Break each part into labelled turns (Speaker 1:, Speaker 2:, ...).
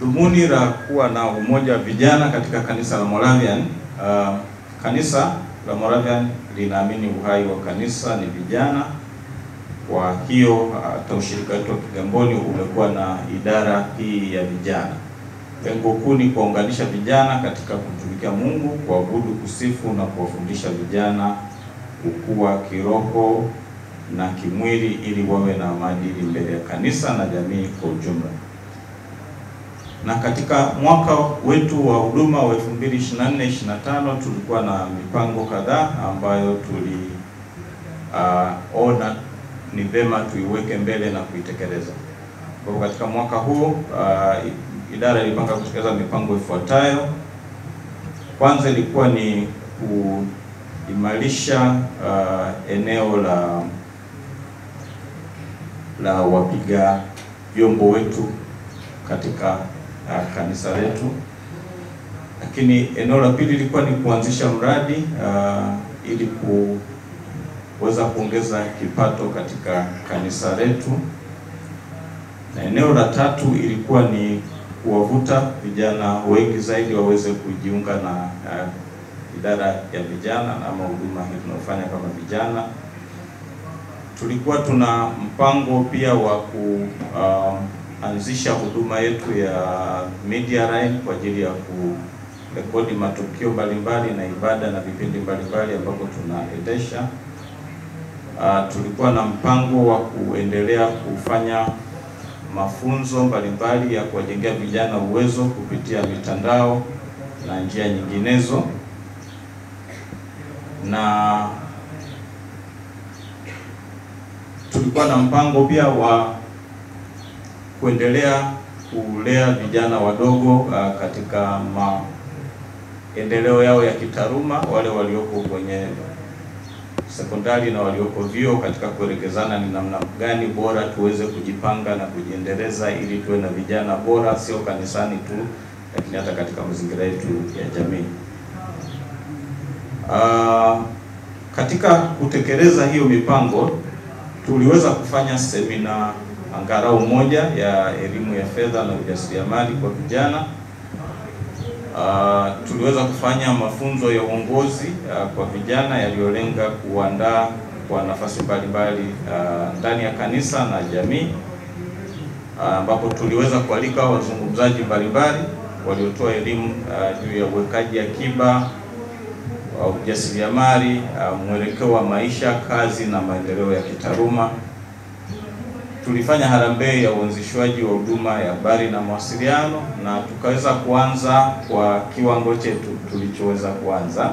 Speaker 1: Dhumuni la kuwa na umoja wa vijana katika kanisa la Moravian. Kanisa la Moravian linaamini uhai wa kanisa ni vijana. Kwa hiyo hata ushirika wetu wa Kigamboni umekuwa na idara hii ya vijana. Lengo kuu ni kuunganisha vijana katika kumtumikia Mungu, kuabudu, kusifu na kuwafundisha vijana kukua kiroho na kimwili ili wawe na maadili mbele ya kanisa na jamii kwa ujumla. Na katika mwaka wetu wa huduma wa 2024-2025 tulikuwa na mipango kadhaa ambayo tuliona ni vema tuiweke mbele na kuitekeleza. Kwa katika mwaka huu idara ilipanga kutekeleza mipango ifuatayo. Kwanza ilikuwa ni kuimarisha eneo la wapiga vyombo wetu katika kanisa letu. Lakini eneo la pili ilikuwa ni kuanzisha mradi ili kuweza kuongeza kipato katika kanisa letu. Na eneo la tatu ilikuwa ni kuwavuta vijana wengi zaidi waweze kujiunga na idara ya vijana ama huduma hii tunayofanya kama vijana. Tulikuwa tuna mpango pia wa kuanzisha huduma yetu ya Media Line kwa ajili ya kurekodi matukio mbalimbali na ibada na vipindi mbalimbali ambapo tunaendesha. Tulikuwa na mpango wa kuendelea kufanya mafunzo mbalimbali ya kuwajengea vijana uwezo kupitia mitandao na njia nyinginezo. Na tulikuwa na mpango pia wa kuendelea kulea vijana wadogo katika maendeleo yao ya kitaaluma, wale walioko kwenye sekondari na walioko vyuo, katika kuelekezana ni namna gani bora tuweze kujipanga na kujiendeleza ili tuwe na vijana bora, sio kanisani tu lakini hata katika mazingira yetu ya jamii. Katika kutekeleza hiyo mipango tuliweza kufanya semina angalau moja ya elimu ya fedha na ujasiriamali kwa vijana. Tuliweza kufanya mafunzo ya uongozi kwa vijana yaliyolenga kuandaa kwa nafasi mbalimbali ndani ya kanisa na jamii, ambapo tuliweza kualika wazungumzaji mbalimbali waliotoa elimu juu ya uwekaji akiba, ujasiriamali, mwelekeo wa maisha, kazi na maendeleo ya kitaaluma. Tulifanya harambee ya uanzishwaji wa huduma ya habari na mawasiliano na tukaweza kuanza kwa kiwango chetu tulichoweza kuanza,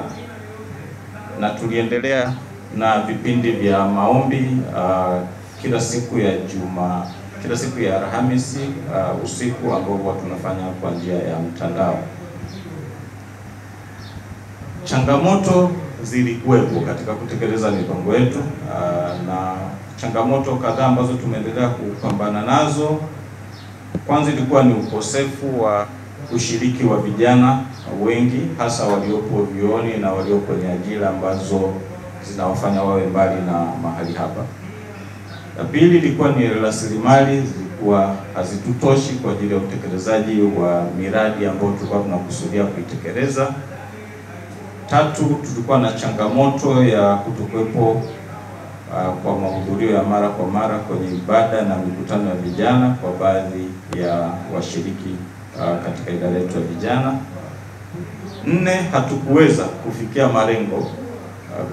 Speaker 1: na tuliendelea na vipindi vya maombi kila siku ya Alhamisi usiku ambao tunafanya kwa njia ya mtandao. Changamoto zilikuwepo katika kutekeleza mipango yetu na changamoto kadhaa ambazo tumeendelea kupambana nazo. Kwanza ilikuwa ni ukosefu wa ushiriki wa vijana wengi, hasa waliopo vyuoni na walio kwenye ajira ambazo zinawafanya wawe mbali na mahali hapa. La pili ilikuwa ni rasilimali zilikuwa hazitutoshi kwa ajili ya utekelezaji wa miradi ambayo tulikuwa tunakusudia kuitekeleza. Tatu, tulikuwa na changamoto ya kutokuwepo kwa mahudhurio ya mara kwa mara kwenye ibada na mikutano ya vijana kwa baadhi ya washiriki katika idara yetu ya vijana. Nne, hatukuweza kufikia malengo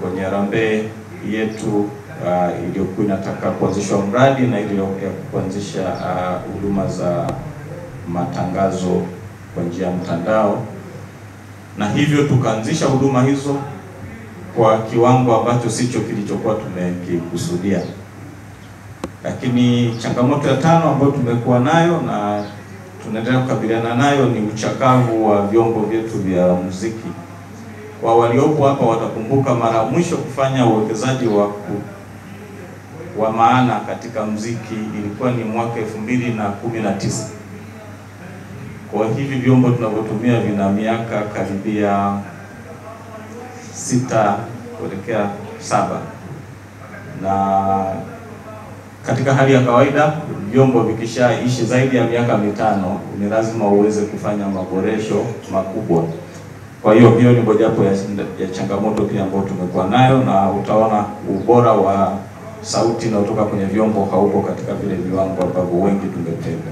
Speaker 1: kwenye harambee yetu iliyokuwa inataka kuanzishwa mradi na ile kuanzisha huduma za matangazo kwa njia ya mtandao, na hivyo tukaanzisha huduma hizo kwa kiwango ambacho sicho kilichokuwa tumekikusudia. Lakini changamoto ya tano ambayo tumekuwa nayo na tunaendelea kukabiliana nayo ni uchakavu wa vyombo vyetu vya muziki. Kwa waliopo hapa watakumbuka mara mwisho kufanya uwekezaji wa maana katika muziki ilikuwa ni mwaka 2019. Kwa hivi vyombo tunavyotumia vina miaka karibia 6 kuelekea 7, na katika hali ya kawaida vyombo vikishaishi zaidi ya miaka 5 ni lazima uweze kufanya maboresho makubwa. Kwa hiyo ni mojawapo ya changamoto pia ambayo tumekuwa nayo, na utaona ubora wa sauti inayotoka kwenye vyombo hauko katika vile viwango ambavyo wengi tungependa.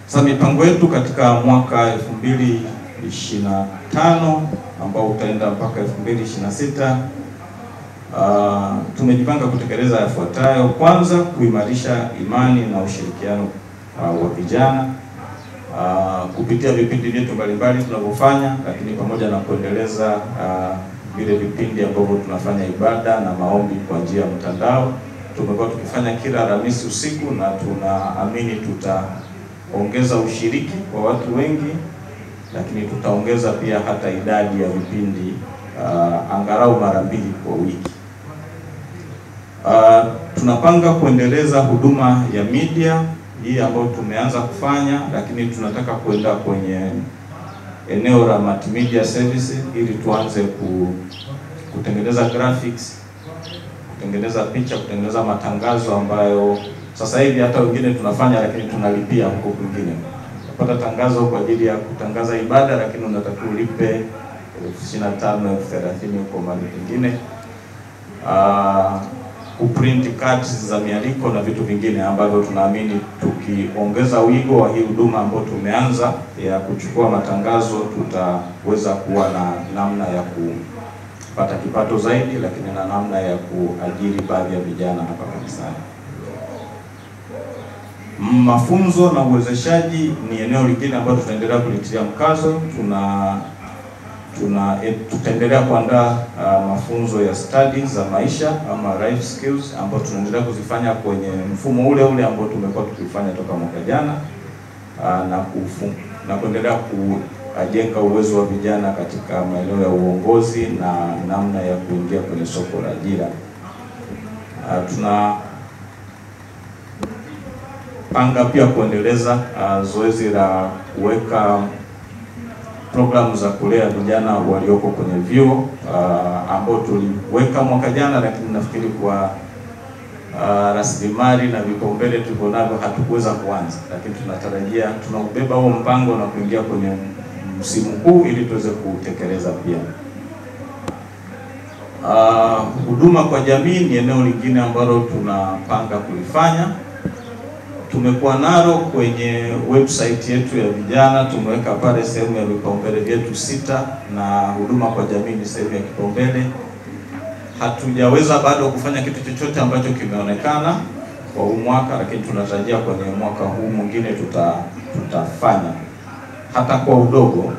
Speaker 1: Sasa mipango yetu katika mwaka 2025 ambao utaenda mpaka 2026, tumejipanga kutekeleza yafuatayo. Kwanza, kuimarisha imani na ushirikiano wa vijana kupitia vipindi vyetu mbalimbali tunavyofanya, lakini pamoja na kuendeleza vile vipindi ambavyo tunafanya ibada na maombi kwa njia ya mtandao. Tumekuwa tukifanya kila Alhamisi usiku, na tunaamini tutaongeza ushiriki kwa watu wengi, lakini tutaongeza pia hata idadi ya vipindi angalau mara 2 kwa wiki. Tunapanga kuendeleza huduma ya media hii ambayo tumeanza kufanya, lakini tunataka kwenda kwenye eneo la multimedia services ili tuanze kutengeneza graphics, kutengeneza picha, kutengeneza matangazo ambayo sasa hivi hata wengine tunafanya lakini tunalipia huko kwingine. Unapata tangazo kwa ajili ya kutangaza ibada, lakini unataka ulipe 25,000, 30,000 huko mahali pengine. Kuprint cards za mialiko na vitu vingine ambavyo tunaamini tukiongeza wigo wa hii huduma ambayo tumeanza ya kuchukua matangazo, tutaweza kuwa na namna ya kupata kipato zaidi, lakini na namna ya kuajiri baadhi ya vijana hapa kanisani. Mafunzo na uwezeshaji ni eneo lingine ambalo tutaendelea kulitilia mkazo. Tutaendelea kuandaa mafunzo ya studies za maisha ama life skills ambayo tunaendelea kuzifanya kwenye mfumo ule ule ambao tumekuwa tukifanya toka mwaka jana, na kuendelea kujenga uwezo wa vijana katika maeneo ya uongozi na namna ya kuingia kwenye soko la ajira. Tunapanga pia kuendeleza zoezi la kuweka programu za kulea vijana walioko kwenye vyuo ambao tuliweka mwaka jana, lakini nafikiri kwa rasilimali na vipaumbele tulivyo navyo hatukuweza kuanza, lakini tunatarajia tunaubeba huo mpango na kuingia kwenye msimu huu ili tuweze kutekeleza pia. Huduma kwa jamii ni eneo lingine ambalo tunapanga kulifanya. Tumekuwa nalo kwenye website yetu ya vijana, tumeweka pale sehemu ya vipaumbele vyetu 6 na huduma kwa jamii ni sehemu ya kipaumbele. Hatujaweza bado kufanya kitu chochote ambacho kimeonekana kwa huu mwaka, lakini tunatarajia kwenye mwaka huu mwingine tutafanya hata kwa udogo,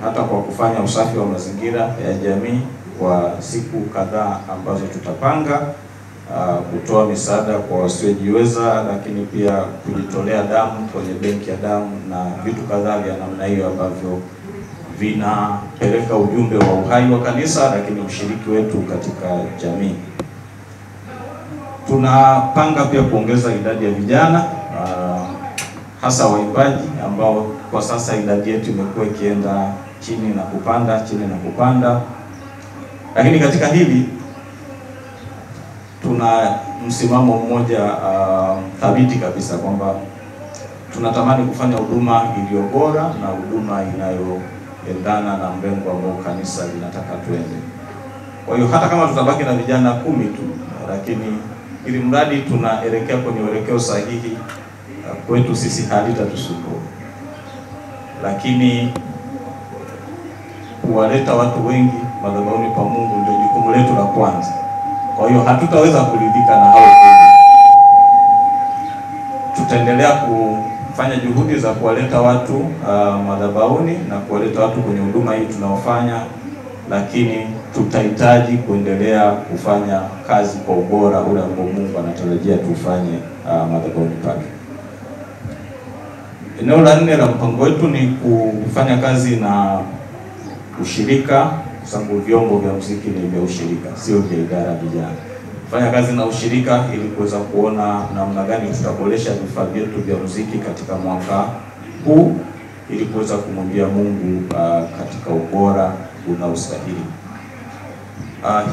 Speaker 1: hata kwa kufanya usafi wa mazingira ya jamii kwa siku kadhaa ambazo tutapanga, kutoa misaada kwa wasiojiweza, lakini pia kujitolea damu kwenye benki ya damu na vitu kadhaa vya namna hiyo ambavyo vinapeleka ujumbe wa uhai wa kanisa, lakini ushiriki wetu katika jamii. Tunapanga pia kuongeza idadi ya vijana, hasa waimbaji ambao kwa sasa idadi yetu imekuwa ikienda chini na kupanda, lakini katika hili tuna msimamo mmoja thabiti kabisa kwamba tunatamani kufanya huduma iliyo bora na huduma inayoendana na mrengo ambao kanisa linataka tuende. Kwa hiyo hata kama tutabaki na vijana 10 tu, lakini ili mradi tunaelekea kwenye uelekeo sahihi, kwetu sisi halitatusumbua. Lakini kuwaleta watu wengi madhabahuni pa Mungu ndio jukumu letu la kwanza. Kwa hiyo hatutaweza kuridhika na hao wengi. Tutaendelea kufanya juhudi za kuwaleta watu madhabahuni na kuwaleta watu kwenye huduma hii tunaofanya, lakini tutahitaji kuendelea kufanya kazi kwa ubora ule ambao Mungu anatarajia tufanye madhabahuni pake. Eneo la 4 la mpango wetu ni kufanya kazi na ushirika, kwa sababu vyombo vya muziki ni vya ushirika, sio vya idara vijana. Kufanya kazi na ushirika ili kuweza kuona namna gani tutaboresha vifaa vyetu vya muziki katika mwaka huu ili kuweza kumwimbia Mungu katika ubora unaostahili.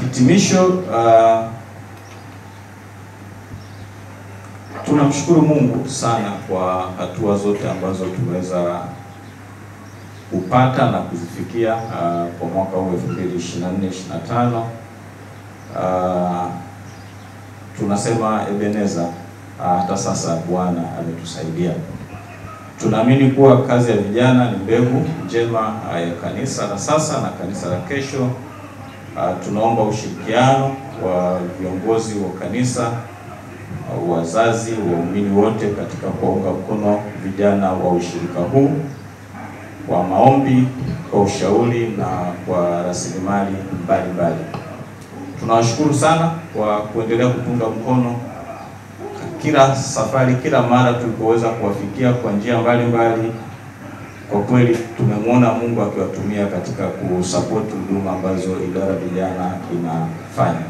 Speaker 1: Hitimisho, Tunamshukuru Mungu sana kwa hatua zote ambazo tumeweza kupata na kuzifikia kwa mwaka huu 2024-2025. Tunasema Ebeneza, hata sasa Bwana ametusaidia. Tunaamini kuwa kazi ya vijana ni mbegu njema ya kanisa la sasa na kanisa la kesho. Tunaomba ushirikiano wa viongozi wa kanisa, wazazi, waumini wote katika kuunga mkono vijana wa ushirika huu kwa maombi, kwa ushauri na kwa rasilimali mbalimbali. Tunawashukuru sana kwa kuendelea kutunga mkono kila safari, kila mara tulipoweza kuwafikia kwa njia mbalimbali. Kwa kweli tumemwona Mungu akiwatumia katika kusupport huduma ambazo idara vijana inafanya.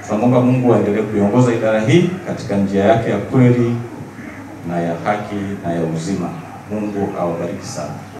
Speaker 1: Tunaomba Mungu aendelee kuiongoza idara hii katika njia yake ya kweli na ya haki na ya uzima. Mungu awabariki sana.